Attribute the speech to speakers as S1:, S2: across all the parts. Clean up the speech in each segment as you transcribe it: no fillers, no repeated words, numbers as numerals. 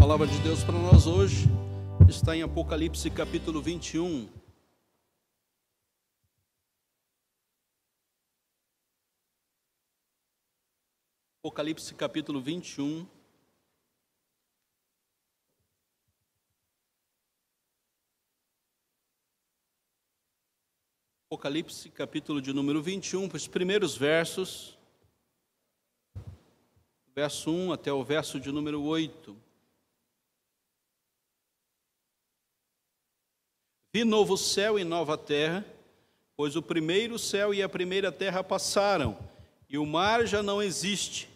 S1: palavra de Deus para nós hoje está em Apocalipse capítulo 21. Apocalipse capítulo 21. Apocalipse capítulo de número 21, os primeiros versos, verso 1 até o verso de número 8. Vi novo céu e nova terra, pois o primeiro céu e a primeira terra passaram, e o mar já não existe.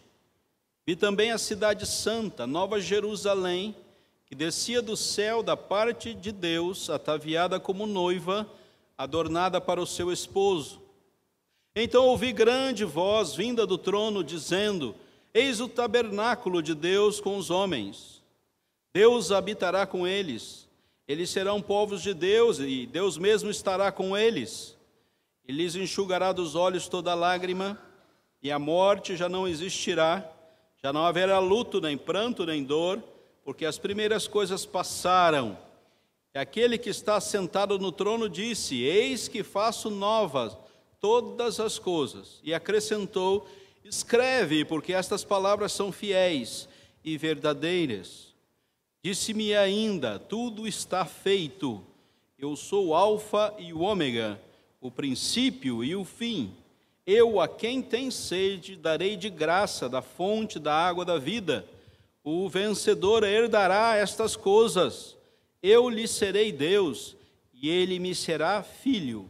S1: Vi também a cidade santa, Nova Jerusalém, que descia do céu da parte de Deus, ataviada como noiva, adornada para o seu esposo. Então ouvi grande voz vinda do trono, dizendo: Eis o tabernáculo de Deus com os homens. Deus habitará com eles. Eles serão povos de Deus, e Deus mesmo estará com eles. E lhes enxugará dos olhos toda lágrima, e a morte já não existirá. Já não haverá luto, nem pranto, nem dor, porque as primeiras coisas passaram. E aquele que está sentado no trono disse: Eis que faço novas todas as coisas. E acrescentou: Escreve, porque estas palavras são fiéis e verdadeiras. Disse-me ainda: Tudo está feito. Eu sou o Alfa e o Ômega, o princípio e o fim. Eu, a quem tem sede, darei de graça da fonte da água da vida. O vencedor herdará estas coisas. Eu lhe serei Deus, e ele me será filho.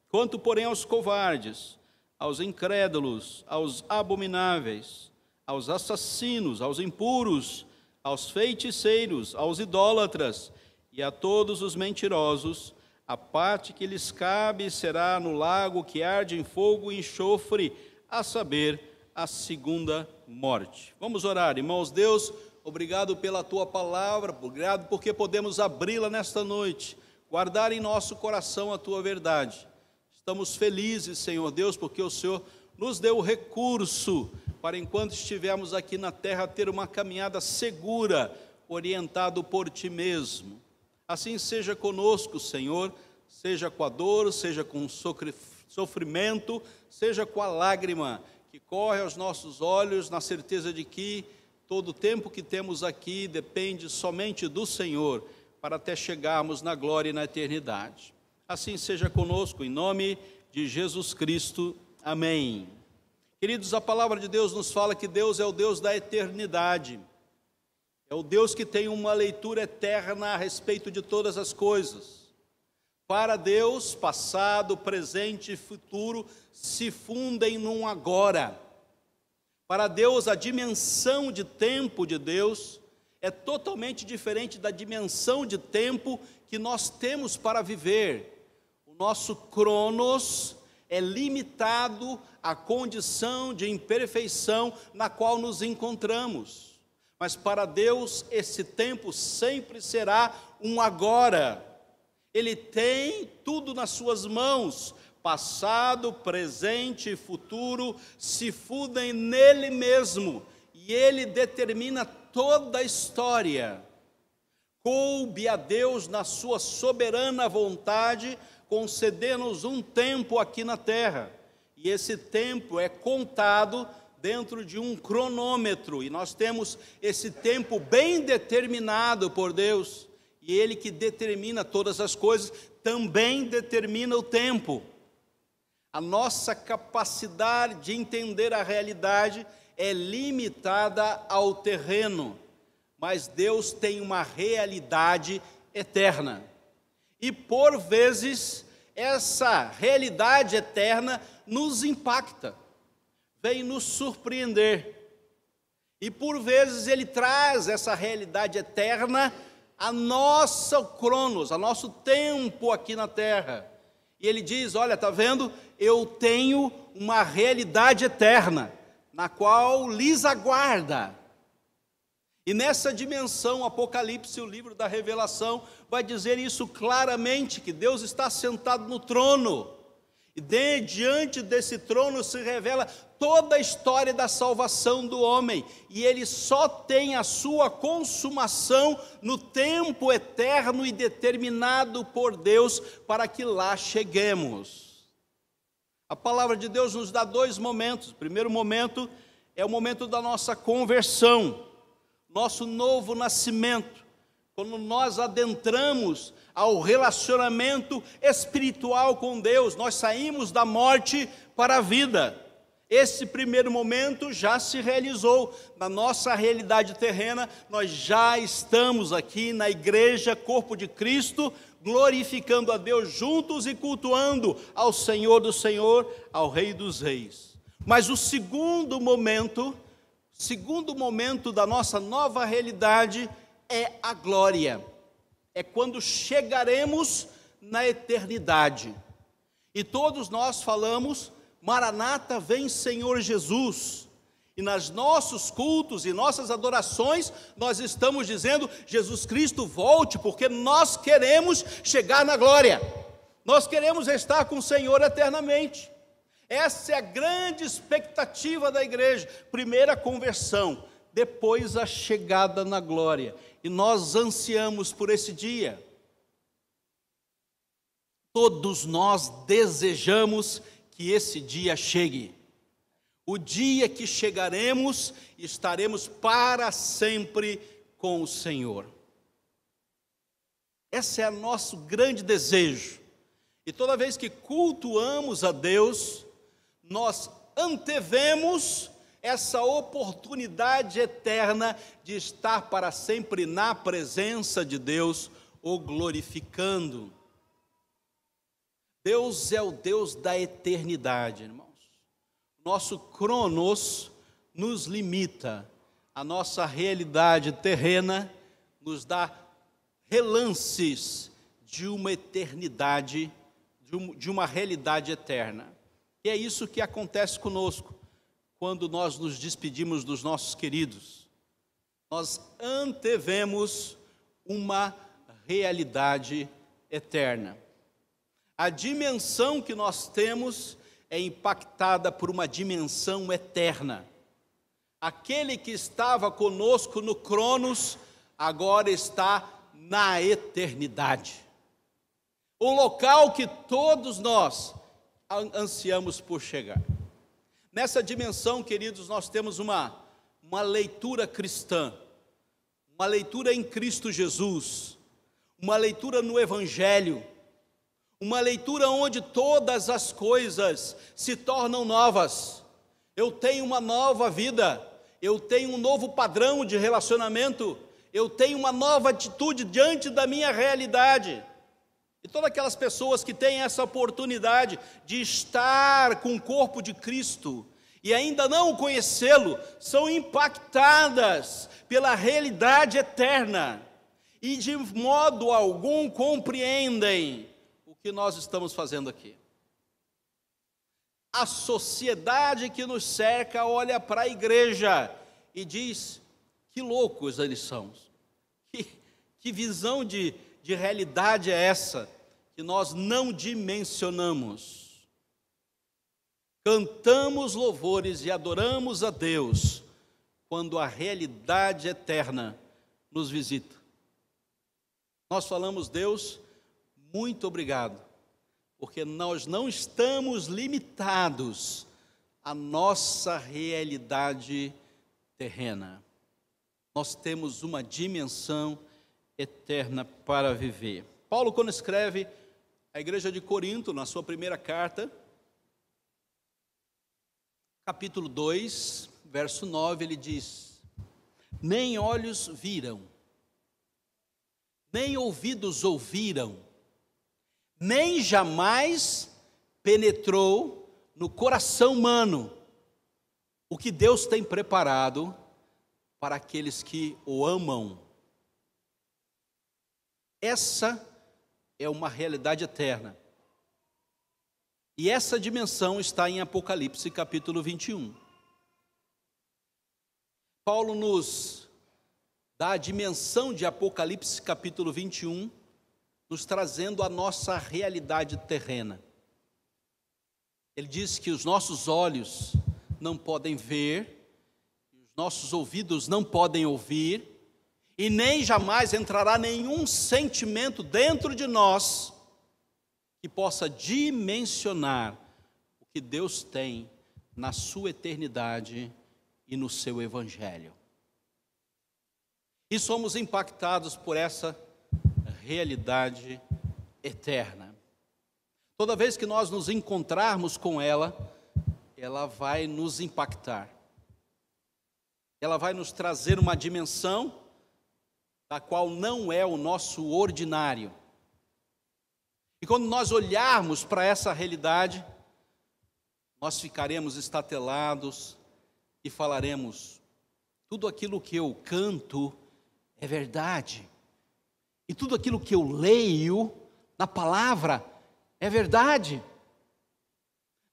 S1: Quanto, porém, aos covardes, aos incrédulos, aos abomináveis, aos assassinos, aos impuros, aos feiticeiros, aos idólatras e a todos os mentirosos, a parte que lhes cabe será no lago que arde em fogo e enxofre, a saber, a segunda morte. Vamos orar, irmãos. Deus, obrigado pela Tua palavra, obrigado porque podemos abri-la nesta noite, guardar em nosso coração a Tua verdade. Estamos felizes, Senhor Deus, porque o Senhor nos deu o recurso para, enquanto estivermos aqui na terra, ter uma caminhada segura, orientado por Ti mesmo. Assim seja conosco, Senhor, seja com a dor, seja com o sofrimento, seja com a lágrima que corre aos nossos olhos, na certeza de que todo o tempo que temos aqui depende somente do Senhor, para até chegarmos na glória e na eternidade. Assim seja conosco, em nome de Jesus Cristo. Amém. Queridos, a palavra de Deus nos fala que Deus é o Deus da eternidade. É o Deus que tem uma leitura eterna a respeito de todas as coisas. Para Deus, passado, presente e futuro se fundem num agora. Para Deus, a dimensão de tempo de Deus é totalmente diferente da dimensão de tempo que nós temos para viver. O nosso cronos é limitado à condição de imperfeição na qual nos encontramos. Mas para Deus esse tempo sempre será um agora. Ele tem tudo nas suas mãos. Passado, presente e futuro se fundem nele mesmo. E ele determina toda a história. Coube a Deus, na sua soberana vontade, conceder-nos um tempo aqui na terra, e esse tempo é contado dentro de um cronômetro, e nós temos esse tempo bem determinado por Deus, e Ele que determina todas as coisas, também determina o tempo. A nossa capacidade de entender a realidade é limitada ao terreno, mas Deus tem uma realidade eterna. E por vezes essa realidade eterna nos impacta, vem nos surpreender. E por vezes Ele traz essa realidade eterna a nosso cronos, a nosso tempo aqui na terra. E Ele diz: olha, está vendo? Eu tenho uma realidade eterna, na qual lhes aguarda. E nessa dimensão, Apocalipse, o livro da Revelação, vai dizer isso claramente, que Deus está sentado no trono. E diante desse trono se revela toda a história da salvação do homem, e ele só tem a sua consumação no tempo eterno e determinado por Deus para que lá cheguemos. A palavra de Deus nos dá dois momentos. O primeiro momento é o momento da nossa conversão, nosso novo nascimento, quando nós adentramos ao relacionamento espiritual com Deus, nós saímos da morte para a vida. Esse primeiro momento já se realizou na nossa realidade terrena. Nós já estamos aqui na igreja, corpo de Cristo, glorificando a Deus juntos e cultuando ao Senhor do Senhor, ao Rei dos Reis. Mas o segundo momento da nossa nova realidade é a glória. É quando chegaremos na eternidade. E todos nós falamos: Maranata, vem Senhor Jesus. E nos nossos cultos e nossas adorações, nós estamos dizendo: Jesus Cristo, volte, porque nós queremos chegar na glória. Nós queremos estar com o Senhor eternamente. Essa é a grande expectativa da igreja. Primeiro a conversão, depois a chegada na glória. E nós ansiamos por esse dia. Todos nós desejamos que esse dia chegue. O dia que chegaremos, estaremos para sempre com o Senhor. Esse é o nosso grande desejo. E toda vez que cultuamos a Deus, nós antevemos essa oportunidade eterna de estar para sempre na presença de Deus, o glorificando. Deus é o Deus da eternidade, irmãos. Nosso cronos nos limita, a nossa realidade terrena nos dá relances de uma eternidade, de uma realidade eterna. E é isso que acontece conosco quando nós nos despedimos dos nossos queridos. Nós antevemos uma realidade eterna. A dimensão que nós temos é impactada por uma dimensão eterna. Aquele que estava conosco no Cronos, agora está na eternidade. O local que todos nós ansiamos por chegar. Nessa dimensão, queridos, nós temos uma leitura cristã, uma leitura em Cristo Jesus, uma leitura no Evangelho, uma leitura onde todas as coisas se tornam novas. Eu tenho uma nova vida, eu tenho um novo padrão de relacionamento, eu tenho uma nova atitude diante da minha realidade. E todas aquelas pessoas que têm essa oportunidade de estar com o corpo de Cristo e ainda não conhecê-lo, são impactadas pela realidade eterna e de modo algum compreendem o que nós estamos fazendo aqui. A sociedade que nos cerca olha para a igreja e diz: que loucos eles são, que visão de realidade é essa que nós não dimensionamos. Cantamos louvores e adoramos a Deus quando a realidade eterna nos visita. Nós falamos: Deus, muito obrigado, porque nós não estamos limitados à nossa realidade terrena. Nós temos uma dimensão eterna para viver. Paulo, quando escreve à igreja de Corinto, na sua primeira carta, capítulo 2, verso 9, ele diz: nem olhos viram, nem ouvidos ouviram, nem jamais penetrou no coração humano o que Deus tem preparado para aqueles que o amam. Essa é uma realidade eterna. E essa dimensão está em Apocalipse capítulo 21. Paulo nos dá a dimensão de Apocalipse capítulo 21, nos trazendo a nossa realidade terrena. Ele diz que os nossos olhos não podem ver, os nossos ouvidos não podem ouvir, e nem jamais entrará nenhum sentimento dentro de nós que possa dimensionar o que Deus tem na sua eternidade e no seu evangelho. E somos impactados por essa realidade eterna. Toda vez que nós nos encontrarmos com ela, ela vai nos impactar. Ela vai nos trazer uma dimensão da qual não é o nosso ordinário. E quando nós olharmos para essa realidade, nós ficaremos estatelados e falaremos: tudo aquilo que eu canto é verdade, e tudo aquilo que eu leio na palavra é verdade.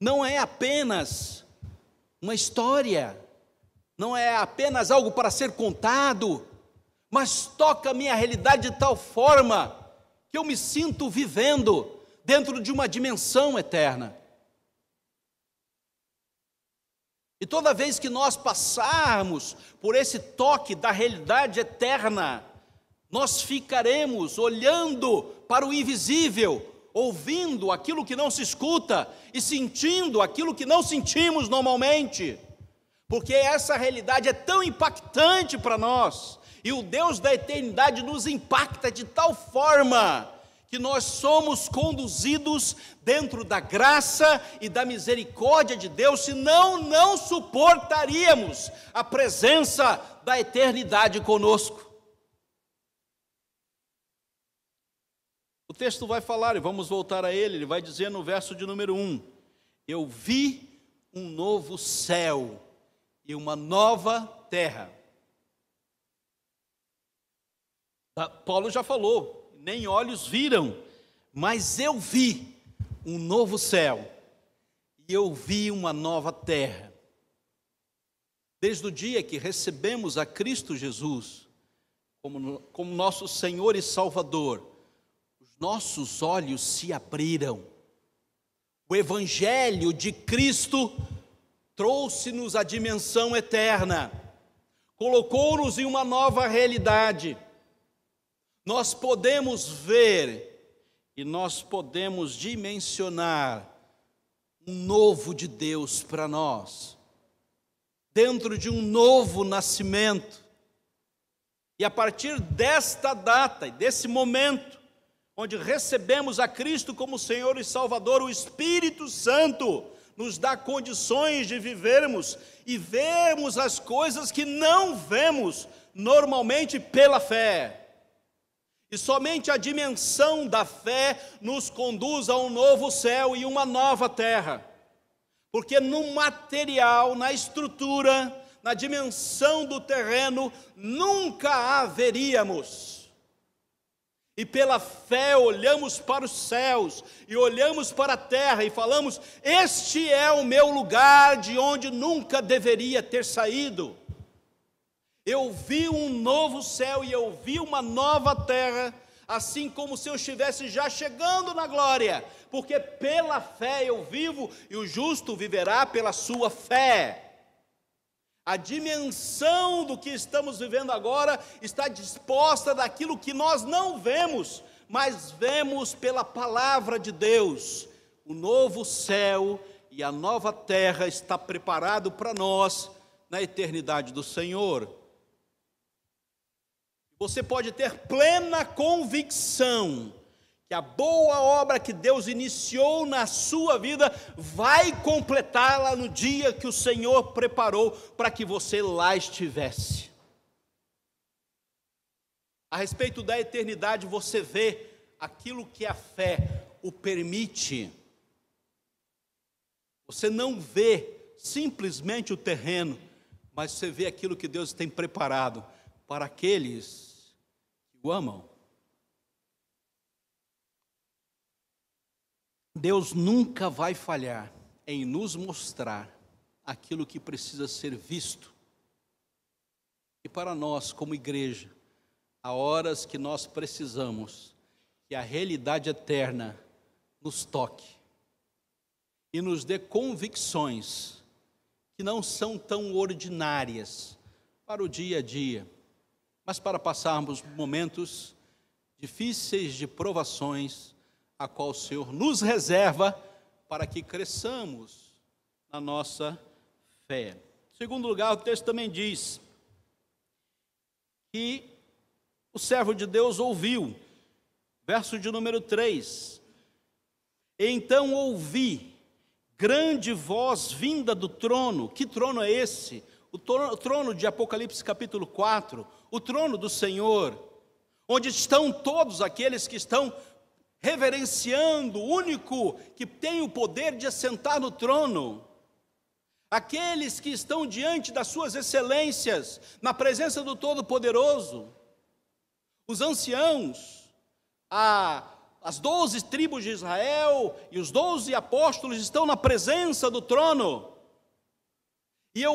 S1: Não é apenas uma história, não é apenas algo para ser contado, mas toca a minha realidade de tal forma que eu me sinto vivendo dentro de uma dimensão eterna. E toda vez que nós passarmos por esse toque da realidade eterna, nós ficaremos olhando para o invisível, ouvindo aquilo que não se escuta e sentindo aquilo que não sentimos normalmente, porque essa realidade é tão impactante para nós, e o Deus da eternidade nos impacta de tal forma que nós somos conduzidos dentro da graça e da misericórdia de Deus, senão não suportaríamos a presença da eternidade conosco. O texto vai falar, e vamos voltar a ele vai dizer no verso de número 1, eu vi um novo céu e uma nova terra. Paulo já falou, nem olhos viram, mas eu vi um novo céu e eu vi uma nova terra. Desde o dia que recebemos a Cristo Jesus como nosso Senhor e Salvador, os nossos olhos se abriram. O Evangelho de Cristo trouxe-nos a dimensão eterna, colocou-nos em uma nova realidade. Nós podemos ver e nós podemos dimensionar um novo de Deus para nós, dentro de um novo nascimento. E a partir desta data e desse momento, onde recebemos a Cristo como Senhor e Salvador, o Espírito Santo nos dá condições de vivermos e vermos as coisas que não vemos normalmente pela fé. E somente a dimensão da fé nos conduz a um novo céu e uma nova terra. Porque no material, na estrutura, na dimensão do terreno, nunca haveríamos. E pela fé olhamos para os céus e olhamos para a terra e falamos: este é o meu lugar de onde nunca deveria ter saído. Eu vi um novo céu e eu vi uma nova terra, assim como se eu estivesse já chegando na glória, porque pela fé eu vivo e o justo viverá pela sua fé. A dimensão do que estamos vivendo agora está disposta daquilo que nós não vemos, mas vemos pela palavra de Deus. O novo céu e a nova terra está preparado para nós na eternidade do Senhor. Você pode ter plena convicção que a boa obra que Deus iniciou na sua vida vai completá-la no dia que o Senhor preparou para que você lá estivesse. A respeito da eternidade, você vê aquilo que a fé o permite. Você não vê simplesmente o terreno, mas você vê aquilo que Deus tem preparado para aqueles que o amam. Deus nunca vai falhar em nos mostrar aquilo que precisa ser visto. E para nós, como igreja, há horas que nós precisamos que a realidade eterna nos toque. e nos dê convicções que não são tão ordinárias para o dia a dia, mas para passarmos momentos difíceis de provações, a qual o Senhor nos reserva para que cresçamos na nossa fé. Em segundo lugar, o texto também diz que o servo de Deus ouviu, verso de número 3, então ouvi grande voz vinda do trono. Que trono é esse? O trono de Apocalipse capítulo 4, o trono do Senhor, onde estão todos aqueles que estão reverenciando o único que tem o poder de assentar no trono, aqueles que estão diante das suas excelências, na presença do Todo-Poderoso, os anciãos, as 12 tribos de Israel e os 12 apóstolos estão na presença do trono. E eu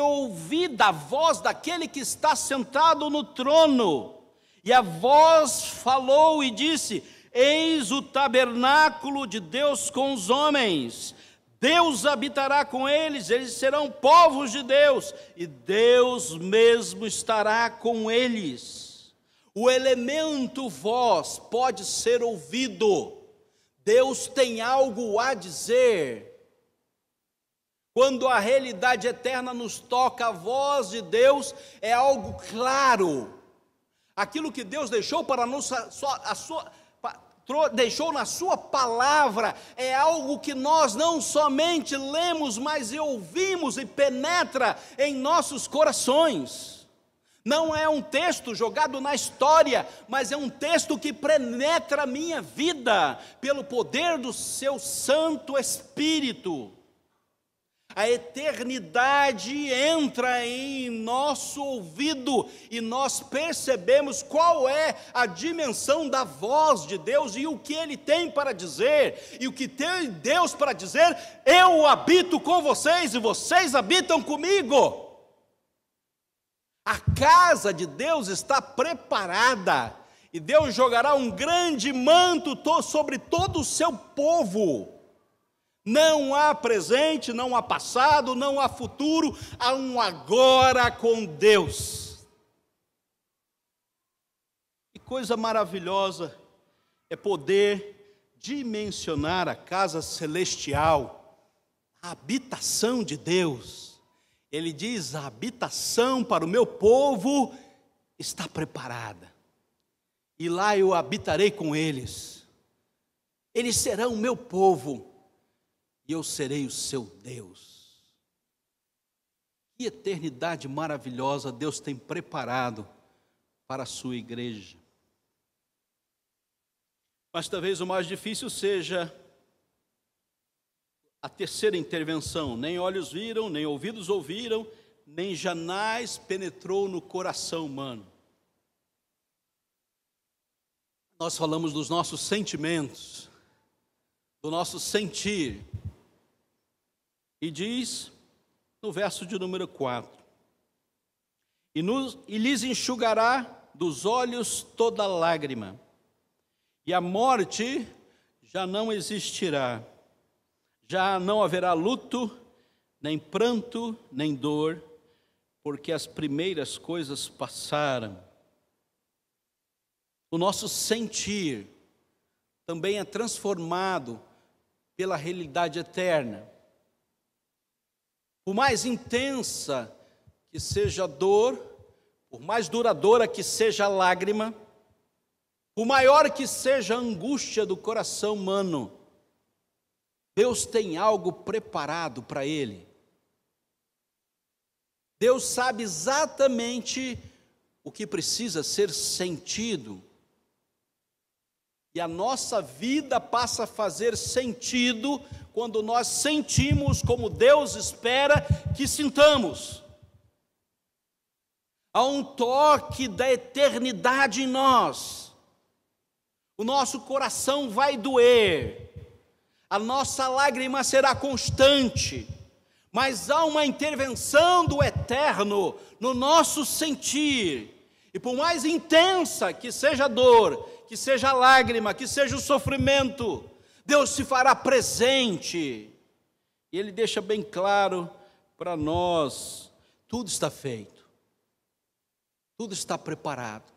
S1: ouvi da voz daquele que está sentado no trono. E a voz falou e disse: eis o tabernáculo de Deus com os homens. Deus habitará com eles, eles serão povos de Deus, e Deus mesmo estará com eles. O elemento voz pode ser ouvido. Deus tem algo a dizer. Quando a realidade eterna nos toca, a voz de Deus é algo claro. Aquilo que Deus deixou deixou na sua palavra é algo que nós não somente lemos, mas ouvimos e penetra em nossos corações. Não é um texto jogado na história, mas é um texto que penetra a minha vida pelo poder do seu Santo Espírito. A eternidade entra em nosso ouvido e nós percebemos qual é a dimensão da voz de Deus e o que Ele tem para dizer. E o que tem Deus para dizer: eu habito com vocês e vocês habitam comigo. A casa de Deus está preparada e Deus jogará um grande manto sobre todo o seu povo. Não há presente, não há passado, não há futuro, há um agora com Deus. Que coisa maravilhosa é poder dimensionar a casa celestial, a habitação de Deus. Ele diz: a habitação para o meu povo está preparada, e lá eu habitarei com eles. Eles serão o meu povo, e eu serei o seu Deus. Que eternidade maravilhosa Deus tem preparado para a sua igreja. Mas talvez o mais difícil seja a terceira intervenção: nem olhos viram, nem ouvidos ouviram, nem jamais penetrou no coração humano. Nós falamos dos nossos sentimentos, do nosso sentir. E diz no verso de número 4: e lhes enxugará dos olhos toda lágrima, e a morte já não existirá, já não haverá luto, nem pranto, nem dor, porque as primeiras coisas passaram. O nosso sentir também é transformado pela realidade eterna. Por mais intensa que seja a dor, por mais duradoura que seja a lágrima, por maior que seja a angústia do coração humano, Deus tem algo preparado para ele. Deus sabe exatamente o que precisa ser sentido. E a nossa vida passa a fazer sentido quando nós sentimos como Deus espera que sintamos. Há um toque da eternidade em nós. O nosso coração vai doer. A nossa lágrima será constante. Mas há uma intervenção do eterno no nosso sentir. E por mais intensa que seja a dor, que seja a lágrima, que seja o sofrimento, Deus se fará presente. E Ele deixa bem claro para nós: tudo está feito, tudo está preparado.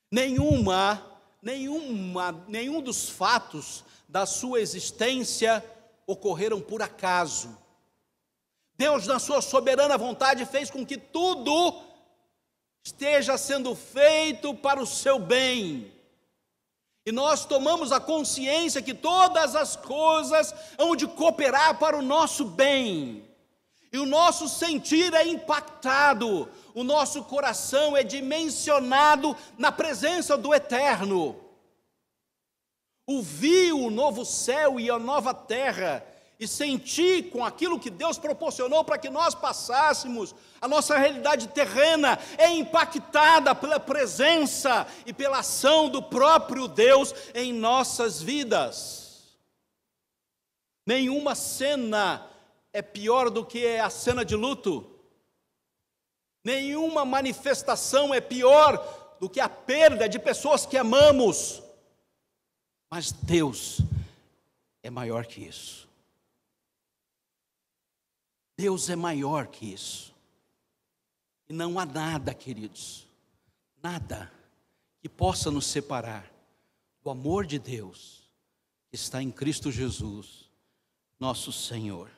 S1: Nenhum dos fatos da sua existência ocorreram por acaso. Deus, na sua soberana vontade, fez com que tudo esteja sendo feito para o seu bem. E nós tomamos a consciência que todas as coisas hão de cooperar para o nosso bem. E o nosso sentir é impactado, o nosso coração é dimensionado na presença do Eterno. Ouvir o novo céu e a nova terra, e sentir com aquilo que Deus proporcionou para que nós passássemos, a nossa realidade terrena é impactada pela presença e pela ação do próprio Deus em nossas vidas. Nenhuma cena é pior do que a cena de luto. Nenhuma manifestação é pior do que a perda de pessoas que amamos. Mas Deus é maior que isso. Deus é maior que isso. E não há nada, queridos, nada que possa nos separar do amor de Deus que está em Cristo Jesus, nosso Senhor.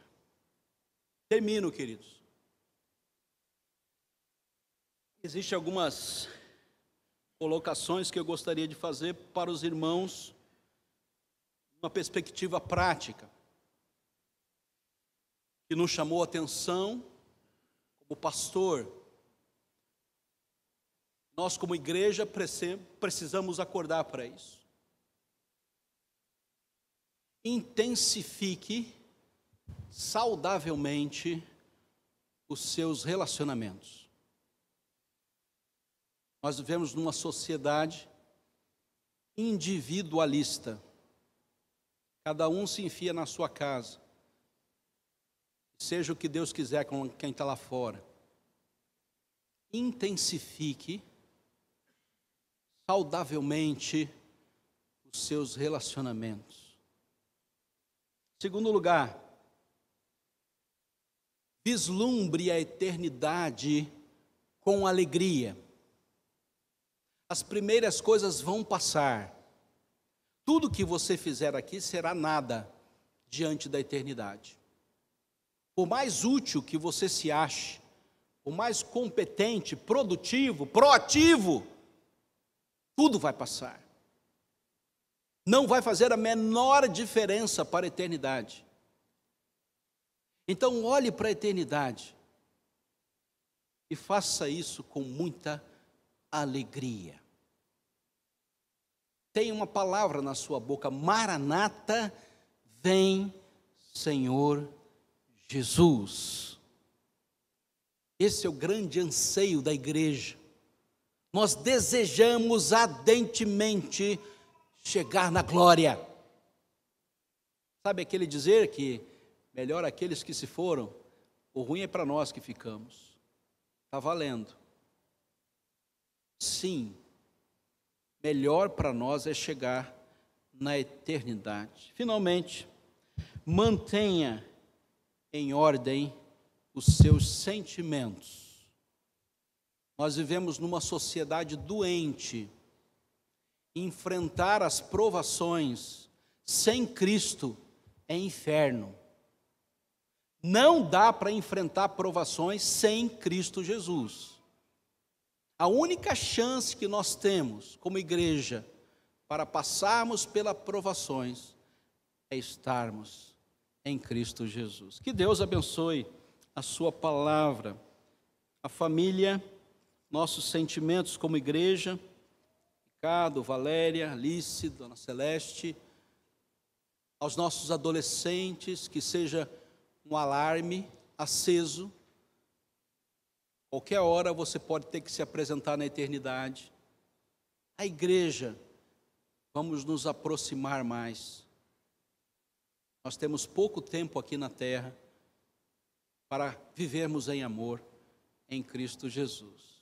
S1: Termino, queridos. Existem algumas colocações que eu gostaria de fazer para os irmãos, uma perspectiva prática, que nos chamou a atenção como pastor. Nós, como igreja, precisamos acordar para isso. Intensifique saudavelmente os seus relacionamentos. Nós vivemos numa sociedade individualista. Cada um se enfia na sua casa. Seja o que Deus quiser com quem está lá fora. Intensifique saudavelmente os seus relacionamentos. Segundo lugar, vislumbre a eternidade com alegria. As primeiras coisas vão passar. Tudo que você fizer aqui será nada diante da eternidade. Por mais útil que você se ache, por mais competente, produtivo, proativo, tudo vai passar. Não vai fazer a menor diferença para a eternidade. Então olhe para a eternidade e faça isso com muita alegria. Tenha uma palavra na sua boca: Maranata, vem Senhor Jesus. Esse é o grande anseio da igreja. Nós desejamos ardentemente chegar na glória. Sabe aquele dizer que melhor aqueles que se foram, o ruim é para nós que ficamos. Está valendo. Sim, melhor para nós é chegar na eternidade. Finalmente, mantenha em ordem os seus sentimentos. Nós vivemos numa sociedade doente. Enfrentar as provações sem Cristo é inferno. Não dá para enfrentar provações sem Cristo Jesus. A única chance que nós temos como igreja para passarmos pelas provações é estarmos em Cristo Jesus. Que Deus abençoe a sua palavra, a família, nossos sentimentos como igreja, Ricardo, Valéria, Alice, Dona Celeste, aos nossos adolescentes, que seja um alarme aceso. Qualquer hora você pode ter que se apresentar na eternidade. A igreja, vamos nos aproximar mais. Nós temos pouco tempo aqui na terra para vivermos em amor em Cristo Jesus.